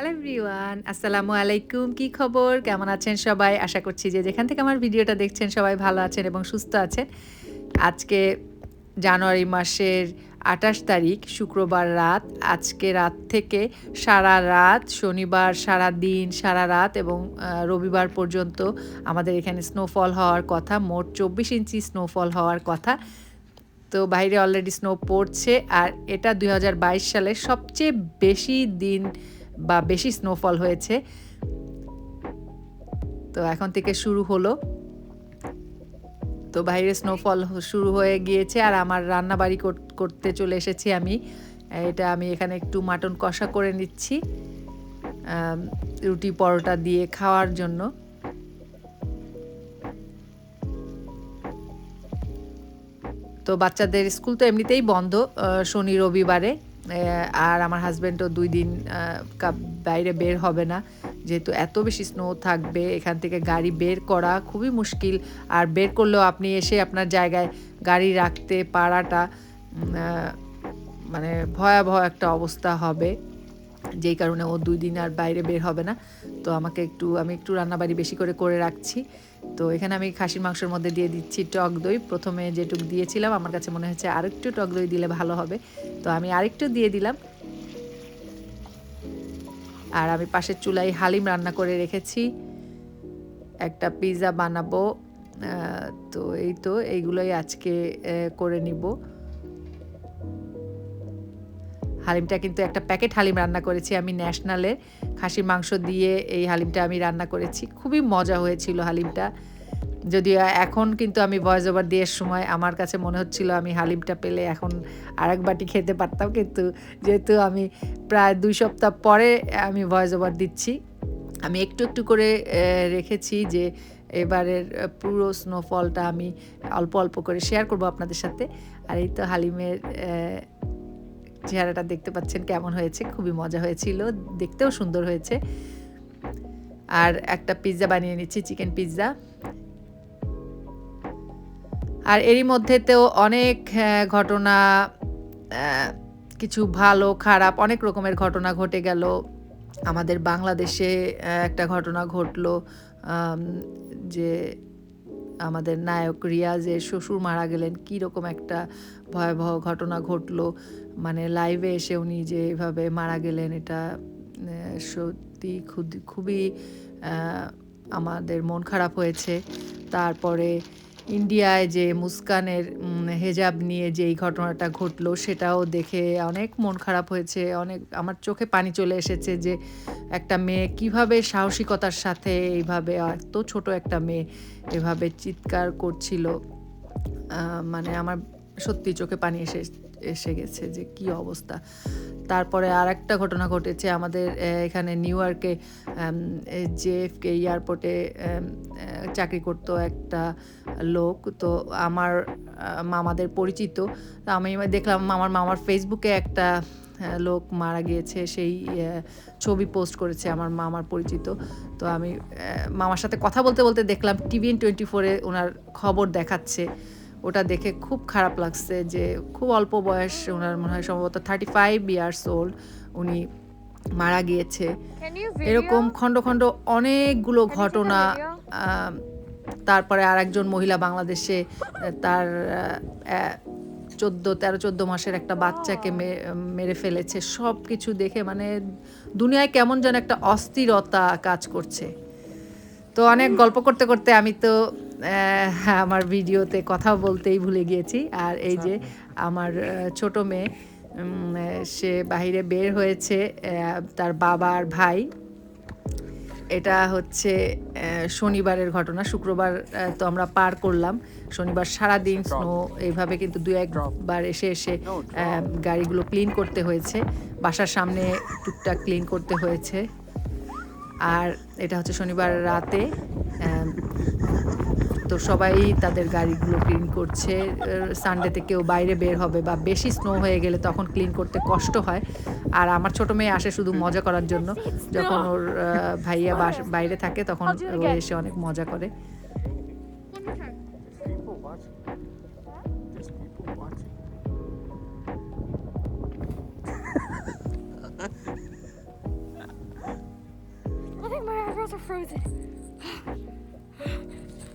Hello everyone, আসসালামু আলাইকুম। কি খবর? কেমন আছেন সবাই? আশা করছি যে যেখান থেকে আমার ভিডিওটা দেখছেন সবাই ভালো আছেন এবং সুস্থ আছেন। আজকে জানুয়ারি মাসের ২৮ তারিখ শুক্রবার রাত। আজকে রাত থেকে সারারাত, শনিবার সারাদিন, সারারাত এবং রবিবার পর্যন্ত আমাদের এখানে স্নোফল হওয়ার কথা। মোট ২৪ ইঞ্চি স্নোফল হওয়ার কথা। তো বাইরে অলরেডি স্নো পড়ছে আর এটা ২০২২ সালের সবচেয়ে বেশি দিন বা বেশি স্নোফল হয়েছে। তো এখন থেকে শুরু হলো। তো বাইরে স্নোফল শুরু হয়ে গিয়েছে আর আমার রান্নাবাড়ি করতে চলে এসেছি আমি। আমি এখানে একটু মাটন কষা করে নিচ্ছি রুটি পরোটা দিয়ে খাওয়ার জন্য। তো বাচ্চাদের স্কুল তো এমনিতেই বন্ধ শনি রবিবারে। আর আমার হাজব্যান্ডও ২ দিন বাইরে বের হবে না। যেহেতু এত বেশি স্নো থাকবে, এখান থেকে গাড়ি বের করা খুবই মুশকিল। আর বের করলেও আপনি এসে আপনার জায়গায় গাড়ি রাখতে পারাটা মানে ভয়াবহ একটা অবস্থা হবে। যেই কারণে ও ২ দিন আর বাইরে বের হবে না। তো আমি একটু রান্নাবাড়ি বেশি করে রাখছি। তো এখানে আমি খাসির মাংসের মধ্যে দিয়ে দিচ্ছি টক দই। প্রথমে যেটুকু দিয়েছিলাম আমার কাছে মনে হচ্ছে আরেকটু টক দই দিলে ভালো হবে। তো আমি আরেকটু দিয়ে দিলাম। আর আমি পাশের চুলায় হালিম রান্না করে রেখেছি। একটা পিৎজা বানাবো। তো এইগুলোই আজকে করে নিব। হালিমটা কিন্তু একটা প্যাকেট হালিম রান্না করেছি আমি ন্যাশনালের। খাসির মাংস দিয়ে এই হালিমটা আমি রান্না করেছি। খুবই মজা হয়েছিল হালিমটা। যদিও এখন কিন্তু আমি ভয়েস ওভার দেওয়ার সময় আমার কাছে মনে হচ্ছিল আমি হালিমটা পেলে এখন আরেক বাটি খেতে পারতাম। কিন্তু যেহেতু আমি প্রায় ২ সপ্তাহ পরে আমি ভয়েস ওভার দিচ্ছি, আমি একটু করে রেখেছি যে এবারের পুরো স্নোফলটা আমি অল্প করে শেয়ার করব আপনাদের সাথে। আর এই তো হালিমের চেহারাটা দেখতে পাচ্ছেন কেমন হয়েছে। খুবই মজা হয়েছিল। দেখতেও সুন্দর হয়েছে। আর একটা পিৎজা বানিয়ে নিচ্ছি, চিকেন পিৎজা। আর এরই মধ্যেতেও অনেক ঘটনা, কিছু ভালো খারাপ অনেক রকমের ঘটনা ঘটে গেল। আমাদের বাংলাদেশে একটা ঘটনা ঘটলো যে আমাদের নায়ক রিয়াজের শ্বশুর মারা গেলেন। কীরকম একটা ভয়াবহ ঘটনা ঘটলো। মানে লাইভে এসে উনি যে এভাবে মারা গেলেন এটা সত্যি খুবই আমাদের মন খারাপ হয়েছে। তারপরে ইন্ডিয়ায় যে মুস্কানের হেজাব নিয়ে যেই ঘটনাটা ঘটলো সেটাও দেখে অনেক মন খারাপ হয়েছে। আমার চোখে পানি চলে এসেছে যে একটা মেয়ে কিভাবে সাহসিকতার সাথে এইভাবে এত ছোট একটা মেয়ে এভাবে চিৎকার করছিল। মানে আমার সত্যি চোখে পানি এসে গেছে যে কি অবস্থা। তারপরে আরেকটা ঘটনা ঘটেছে আমাদের এখানে নিউ ইয়র্কে JFK এয়ারপোর্টে চাকরি করতো একটা লোক। তো আমার মামাদের পরিচিত। তো আমি দেখলাম আমার মামার ফেসবুকে একটা লোক মারা গিয়েছে, সেই ছবি পোস্ট করেছে আমার মামার পরিচিত। তো আমি মামার সাথে কথা বলতে দেখলাম TVN24 ওনার খবর দেখাচ্ছে। ওটা দেখে খুব খারাপ লাগছে যে খুব অল্প বয়স, ওনার মনে হয় সম্ভবত 35 ইয়ার্স ওল্ড, উনি মারা গিয়েছে। এরকম খণ্ড অনেকগুলো ঘটনা। তারপরে আরেকজন মহিলা বাংলাদেশে তার 13-14 মাসের একটা বাচ্চাকে মেরে ফেলেছে। সব কিছু দেখে মানে দুনিয়ায় কেমন যেন একটা অস্থিরতা কাজ করছে। তো অনেক গল্প করতে আমি তো আমার ভিডিওতে কথা বলতেই ভুলে গিয়েছি। আর এই যে আমার ছোট মেয়ে, সে বাহিরে বের হয়েছে তার বাবা আর ভাই। এটা হচ্ছে শনিবারের ঘটনা। শুক্রবার তো আমরা পার করলাম। শনিবার সারাদিন স্নো এইভাবে কিন্তু ২-১ বার এসে গাড়িগুলো ক্লিন করতে হয়েছে। বাসার সামনে টুকটাক ক্লিন করতে হয়েছে। আর এটা হচ্ছে শনিবার রাতে। তো সবাই তাদের গাড়িগুলো ক্লিন করছে। সানডেতে কেউ বাইরে বের হবে বা বেশি স্নো হয়ে গেলে তখন ক্লিন করতে কষ্ট হয়। আর আমার ছোট মেয়ে আসে শুধু মজা করার জন্য। যখন ওর ভাইয়া বাইরে থাকে তখন ও এসে অনেক মজা করে। are frozen.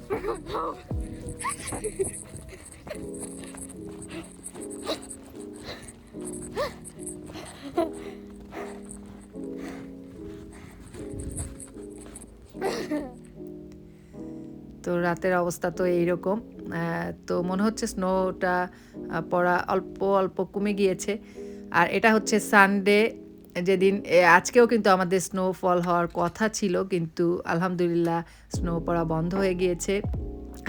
We're going home. তো রাতের অবস্থা তো এইরকম। তো মনে হচ্ছে স্নোটা পড়া অল্প, অল্প কমে গিয়েছে। আর এটা হচ্ছে সানডে যেদিন আজকেও কিন্তু আমাদের স্নোফল হওয়ার কথা ছিল, কিন্তু আলহামদুলিল্লাহ স্নো পড়া বন্ধ হয়ে গিয়েছে।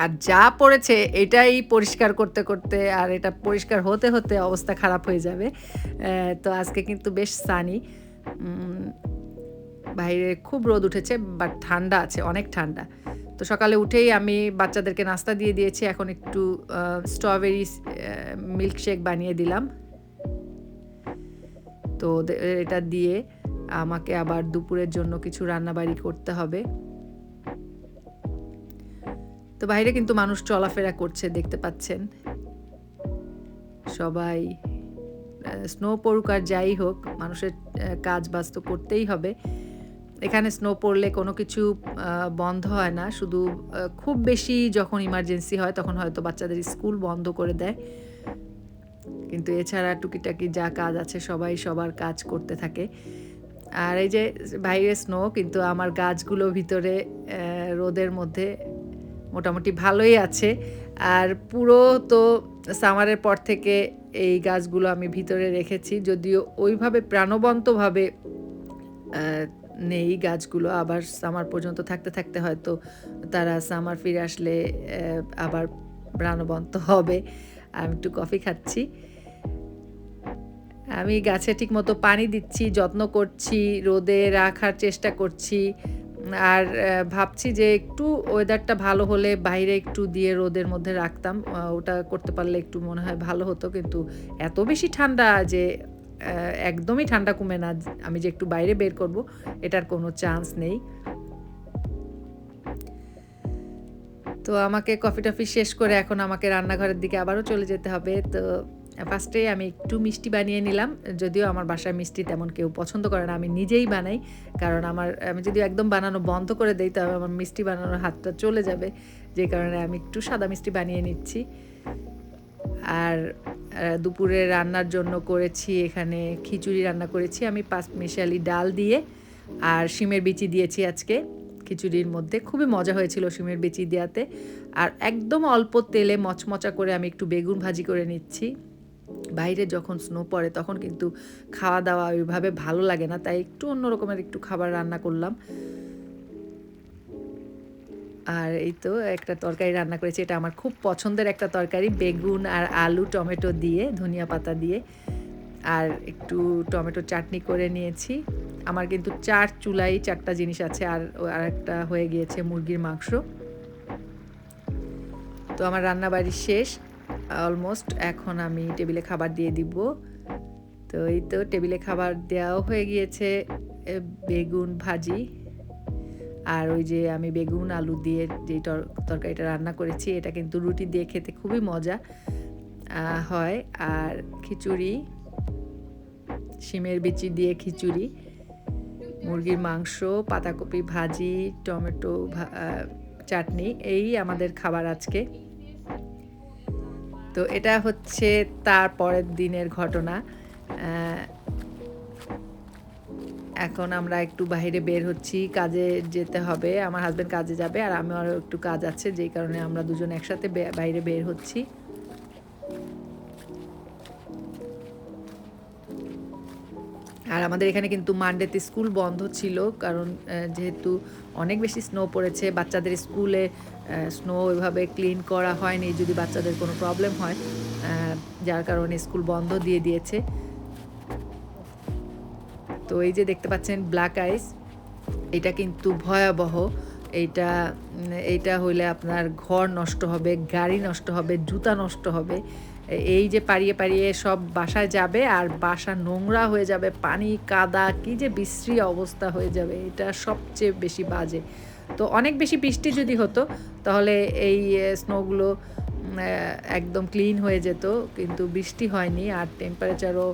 আর যা পড়েছে এটাই পরিষ্কার করতে, করতে আর এটা পরিষ্কার হতে, হতে অবস্থা খারাপ হয়ে যাবে। তো আজকে কিন্তু বেশ সানি। বাইরে খুব রোদ উঠেছে, বাট ঠান্ডা আছে, অনেক ঠান্ডা। তো সকালে উঠেই আমি বাচ্চাদেরকে নাস্তা দিয়ে দিয়েছি। এখন একটু স্ট্রবেরি মিল্কশেক বানিয়ে দিলাম। তো এটা দিয়ে আমাকে আবার দুপুরের জন্য কিছু রান্নাবাড়ি করতে হবে। তো বাইরে কিন্তু মানুষ চলাফেরা করছে, দেখতে পাচ্ছেন। সবাই স্নো পড়ুক আর যাই হোক, মানুষের কাজ বাজ তো করতেই হবে। এখানে স্নো পড়লে কোনো কিছু বন্ধ হয় না, শুধু খুব বেশি যখন ইমার্জেন্সি হয় তখন হয়তো বাচ্চাদের স্কুল বন্ধ করে দেয়, কিন্তু এছাড়া টুকিটাকি যা কাজ আছে সবাই সবার কাজ করতে থাকে। আর এই যে বাইরে স্নো, কিন্তু আমার গাছগুলো ভিতরে রোদের মধ্যে মোটামুটি ভালোই আছে। আর পুরো তো সামারের পর থেকে এই গাছগুলো আমি ভিতরে রেখেছি, যদিও ওইভাবে প্রাণবন্তভাবে নেই গাছগুলো। আবার সামার পর্যন্ত থাকতে থাকতে হয়তো তারা সামার ফিরে আসলে আবার প্রাণবন্ত হবে। আমি একটু কফি খাচ্ছি। আমি গাছে ঠিকমতো পানি দিচ্ছি, যত্ন করছি, রোদে রাখার চেষ্টা করছি। আর ভাবছি যে একটু ওয়েদারটা ভালো হলে বাইরে একটু দিয়ে রোদের মধ্যে রাখতাম, ওটা করতে পারলে একটু মনে হয় ভালো হতো। কিন্তু এত বেশি ঠান্ডা যে একদমই ঠান্ডা কমে না আমি যে একটু বাইরে বের করব, এটার কোনো চান্স নেই। তো আমাকে কফি টফি শেষ করে এখন আমাকে রান্নাঘরের দিকে আবারও চলে যেতে হবে। তো ফার্স্টে আমি একটু মিষ্টি বানিয়ে নিলাম, যদিও আমার বাসায় মিষ্টি তেমন কেউ পছন্দ করে না, আমি নিজেই বানাই। কারণ আমি যদি একদম বানানো বন্ধ করে দেই তবে আমার মিষ্টি বানানোর হাতটা চলে যাবে, যে কারণে আমি একটু সাদা মিষ্টি বানিয়ে নিচ্ছি। আর দুপুরে রান্নার জন্য করেছি এখানে খিচুড়ি রান্না করেছি আমি 5 মিশালি ডাল দিয়ে, আর শিমের বিচি দিয়েছি আজকে খিচুড়ির মধ্যে। খুবই মজা হয়েছিল শিমের বিচি দেওয়াতে। আর একদম অল্প তেলে মচমচা করে আমি একটু বেগুন ভাজি করে নিচ্ছি। বাইরে যখন স্নো পড়ে তখন কিন্তু খাওয়া দাওয়া ওইভাবে ভালো লাগে না, তাই একটু অন্য রকমের একটু খাবার রান্না করলাম। আর এই তো একটা তরকারি রান্না করেছি, এটা আমার খুব পছন্দের একটা তরকারি, বেগুন আর আলু টমেটো দিয়ে, ধনিয়া পাতা দিয়ে, আর একটু টমেটো চাটনি করে নিয়েছি। আমার কিন্তু 4 চুলাই 4টা জিনিস আছে, আর একটা হয়ে গিয়েছে মুরগির মাংস। তো আমার রান্নাবাড়ি শেষ অলমোস্ট, এখন আমি টেবিলে খাবার দিয়ে দিব। তো এই তো টেবিলে খাবার দেওয়াও হয়ে গিয়েছে, বেগুন ভাজি, আর ওই যে আমি বেগুন আলু দিয়ে যে তরকারিটা রান্না করেছি, এটা কিন্তু রুটি দিয়ে খেতে খুবই মজা হয়। আর খিচুড়ি, শিমের বিচি দিয়ে খিচুড়ি, মুরগির মাংস, পাতাকপি ভাজি, টমেটো চাটনি, এই আমাদের খাবার আজকে। তো এটা হচ্ছে তার পরের দিনের ঘটনা। এখন আমরা একটু বাইরে বের হচ্ছি, কাজে যেতে হবে, আমার হাজব্যান্ড কাজে যাবে আর আমারও একটু কাজ আছে, যেই কারণে আমরা দুজন একসাথে বাইরে বের হচ্ছি। আর আমাদের এখানে কিন্তু মানডেতে স্কুল বন্ধ ছিল, কারণ যেহেতু অনেক বেশি স্নো পড়েছে, বাচ্চাদের স্কুলে স্নো ওইভাবে ক্লিন করা হয়নি, যদি বাচ্চাদের কোনো প্রবলেম হয়, যার কারণে স্কুল বন্ধ দিয়ে দিয়েছে। তো এই যে দেখতে পাচ্ছেন ব্ল্যাক আইস, এটা কিন্তু ভয়াবহ। এইটা হইলে আপনার ঘর নষ্ট হবে, গাড়ি নষ্ট হবে, জুতা নষ্ট হবে। এই যে পাড়িয়ে পাড়িয়ে সব বাসায় যাবে, আর বাসা নোংরা হয়ে যাবে, পানি কাদা, কি যে বিশ্রী অবস্থা হয়ে যাবে, এটা সবচেয়ে বেশি বাজে। তো অনেক বেশি বৃষ্টি যদি হতো তাহলে এই স্নোগুলো একদম ক্লিন হয়ে যেত, কিন্তু বৃষ্টি হয়নি। আর টেম্পারেচারও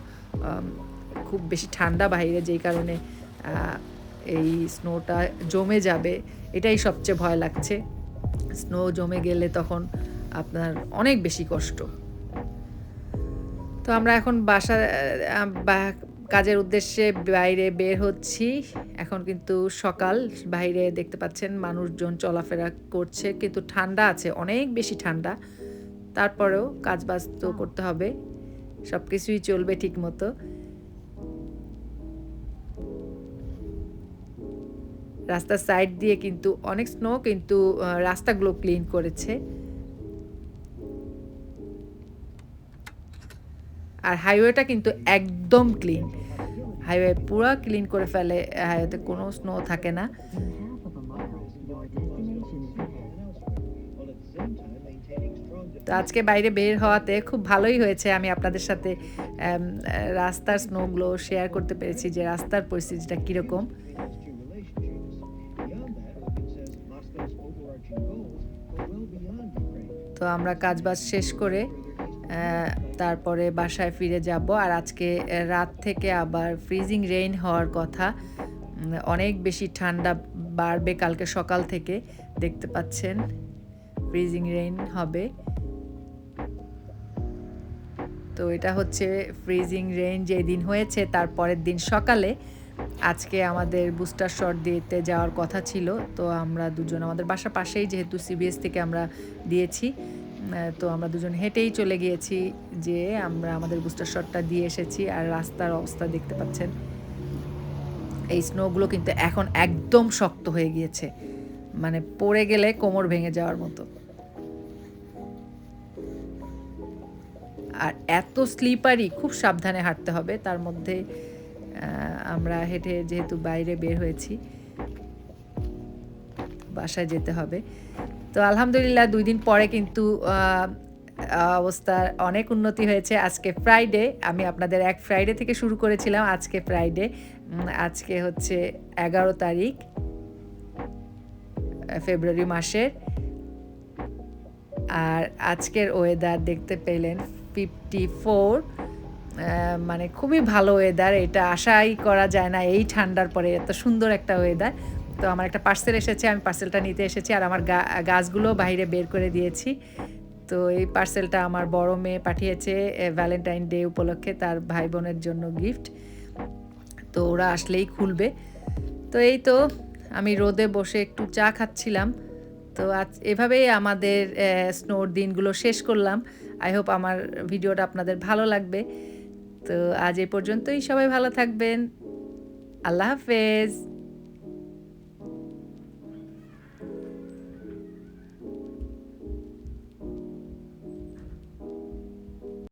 খুব বেশি ঠান্ডা বাইরে, যেই কারণে এই স্নোটা জমে যাবে, এটাই সবচেয়ে ভয় লাগছে। স্নো জমে গেলে তখন আপনার অনেক বেশি কষ্ট। তো আমরা এখন কাজের উদ্দেশ্যে বাইরে বের হচ্ছি। এখন কিন্তু সকাল, বাইরে দেখতে পাচ্ছেন মানুষজন চলাফেরা করছে, কিন্তু ঠান্ডা আছে, অনেক বেশি ঠান্ডা। তারপরেও কাজবাজ তো করতে হবে, সব কিছুই চলবে ঠিক মতো। রাস্তার সাইড দিয়ে কিন্তু অনেক স্নো, কিন্তু রাস্তাগুলো ক্লিন করেছে। আর হাইওয়েটা কিন্তু একদম ক্লিন, হাইওয়ে পুরো ক্লিন করে ফেলে, হাইওয়েতে কোনো স্নো থাকে না। তো আজকে বাইরে বের হওয়াতে খুব ভালোই হয়েছে, আমি আপনাদের সাথে রাস্তার স্নোগুলো শেয়ার করতে পেরেছি, যে রাস্তার পরিস্থিতিটা কীরকম। তো আমরা কাজবাজ শেষ করে তারপরে বাসায় ফিরে যাব। আর আজকে রাত থেকে আবার ফ্রিজিং রেইন হওয়ার কথা, অনেক বেশি ঠান্ডা বাড়বে কালকে সকাল থেকে, দেখতে পাচ্ছেন ফ্রিজিং রেইন হবে। তো এটা হচ্ছে ফ্রিজিং রেইন যেদিন হয়েছে তার পরের দিন সকালে। আজকে আমাদের বুস্টার শট দিতে যাওয়ার কথা ছিল, তো আমরা দুজন, আমাদের বাসার পাশেই যেহেতু সিবিএস থেকে আমরা দিয়েছি, তো আমরা দুজন হেঁটেই চলে গিয়েছি, যে আমরা আমাদের বুস্টার শটটা দিয়ে এসেছি। আর রাস্তার অবস্থা দেখতে পাচ্ছেন, এই স্নোগুলো কিন্তু এখন একদম শক্ত হয়ে গিয়েছে, মানে পড়ে গেলে কোমর ভেঙে যাওয়ার মতো। আর এত স্লিপারি, খুব সাবধানে হাঁটতে হবে। তার মধ্যে আমরা হেঁটে যেহেতু বাইরে বের হয়েছি, বাসায় যেতে হবে। তো আলহামদুলিল্লাহ 2 দিন পরে কিন্তু অবস্থার অনেক উন্নতি হয়েছে। আজকে ফ্রাইডে, আমি আপনাদের এক ফ্রাইডে থেকে শুরু করেছিলাম, আজকে ফ্রাইডে, আজকে হচ্ছে 11 তারিখ ফেব্রুয়ারি মাসের। আর আজকের ওয়েদার দেখতে পেলেন 54, মানে খুবই ভালো ওয়েদার, এটা আশাই করা যায় না এই ঠান্ডার পরে এত সুন্দর একটা ওয়েদার। তো আমার একটা পার্সেল এসেছে, আমি পার্সেলটা নিতে এসেছি, আর আমার গাছগুলো বাইরে বের করে দিয়েছি। তো এই পার্সেলটা আমার বড় মেয়ে পাঠিয়েছে ভ্যালেন্টাইন ডে উপলক্ষে, তার ভাই বোনের জন্য গিফট। তো ওরা আসলেই খুলবে। তো এই তো আমি রোদে বসে একটু চা খাচ্ছিলাম। তো আজ এভাবেই আমাদের স্নোর দিনগুলো শেষ করলাম। আই হোপ আমার ভিডিওটা আপনাদের ভালো লাগবে। তো আজ এই পর্যন্তই, সবাই ভালো থাকবেন। আল্লাহ হাফেজ।